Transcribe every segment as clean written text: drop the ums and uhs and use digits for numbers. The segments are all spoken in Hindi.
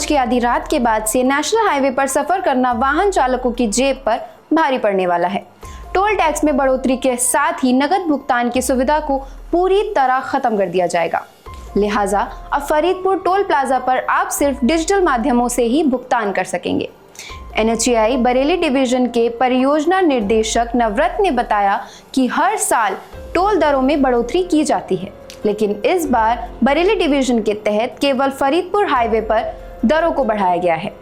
की आधी रात के बाद से नेशनल हाईवे पर सफर करना वाहन चालकों की जेब पर भारी पड़ने वाला है। टोल टैक्स में बढ़ोतरी के साथ ही नकद भुगतान की सुविधा को पूरी तरह खत्म कर दिया जाएगा। लिहाजा अब फरीदपुर टोल प्लाजा पर आप सिर्फ डिजिटल माध्यमों से ही भुगतान कर सकेंगे। NHAI बरेली डिवीजन के परियोजना निर्देशक नवरत्न ने बताया कि हर साल टोल दरों में बढ़ोतरी की जाती है, लेकिन इस बार बरेली डिवीजन के तहत केवल फरीदपुर हाईवे पर दरों को बढ़ाया गया है।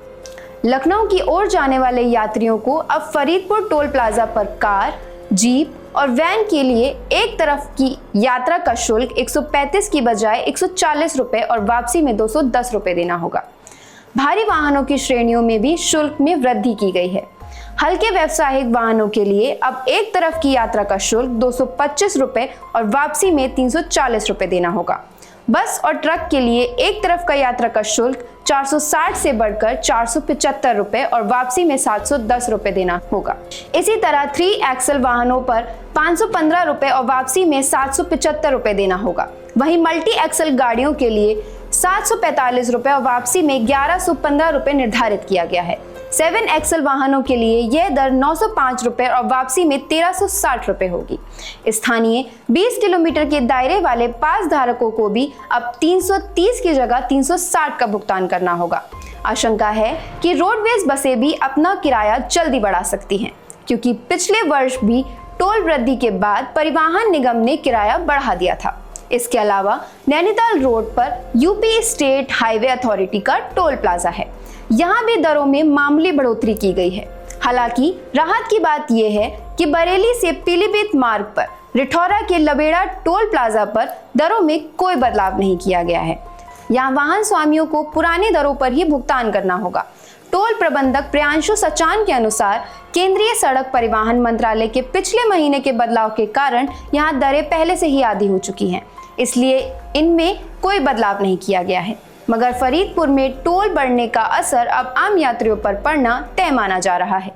लखनऊ की ओर जाने वाले यात्रियों को अब फरीदपुर टोल प्लाजा पर कार, जीप और वैन के लिए एक तरफ की यात्रा का शुल्क 135 की बजाय 140 रुपए और वापसी में 210 रुपए देना होगा। भारी वाहनों की श्रेणियों में भी शुल्क में वृद्धि की गई है। हल्के व्यावसायिक वाहनों के लिए अब एक तरफ की यात्रा का शुल्क 225 रुपए और वापसी में 340 रुपए देना होगा। बस और ट्रक के लिए एक तरफ का यात्रा का शुल्क 460 से बढ़कर 475 रुपए और वापसी में 710 रुपए देना होगा। इसी तरह 3 एक्सल वाहनों पर 515 रुपए और वापसी में 775 रुपए देना होगा। वहीं मल्टी एक्सल गाड़ियों के लिए 745 रुपए और वापसी में 1115 रुपए निर्धारित किया गया है। 7 एक्सल वाहनों के लिए यह दर 905 रुपए और वापसी में 1360 रुपए होगी। स्थानीय 20 किलोमीटर के दायरे वाले पास धारकों को भी अब 330 की जगह 360 का भुगतान करना होगा। आशंका है कि रोडवेज बसें भी अपना किराया जल्दी बढ़ा सकती हैं, क्योंकि पिछले वर्ष भी टोल वृद्धि के बाद परिवहन निगम ने किराया बढ़ा दिया था। इसके अलावा नैनीताल रोड पर यूपी स्टेट हाईवे अथॉरिटी का टोल प्लाजा है। यहाँ भी दरों में मामूली बढ़ोतरी की गई है। हालांकि राहत की बात यह है कि बरेली से पीलीभीत मार्ग पर रिठौरा के लबेड़ा टोल प्लाजा पर दरों में कोई बदलाव नहीं किया गया है। यहाँ वाहन स्वामियों को पुरानी दरों पर ही भुगतान करना होगा। टोल प्रबंधक प्रियांशु सचान के अनुसार केंद्रीय सड़क परिवहन मंत्रालय के पिछले महीने के बदलाव के कारण यहाँ दरें पहले से ही आधी हो चुकी हैं, इसलिए इनमें कोई बदलाव नहीं किया गया है। मगर फरीदपुर में टोल बढ़ने का असर अब आम यात्रियों पर पड़ना तय माना जा रहा है।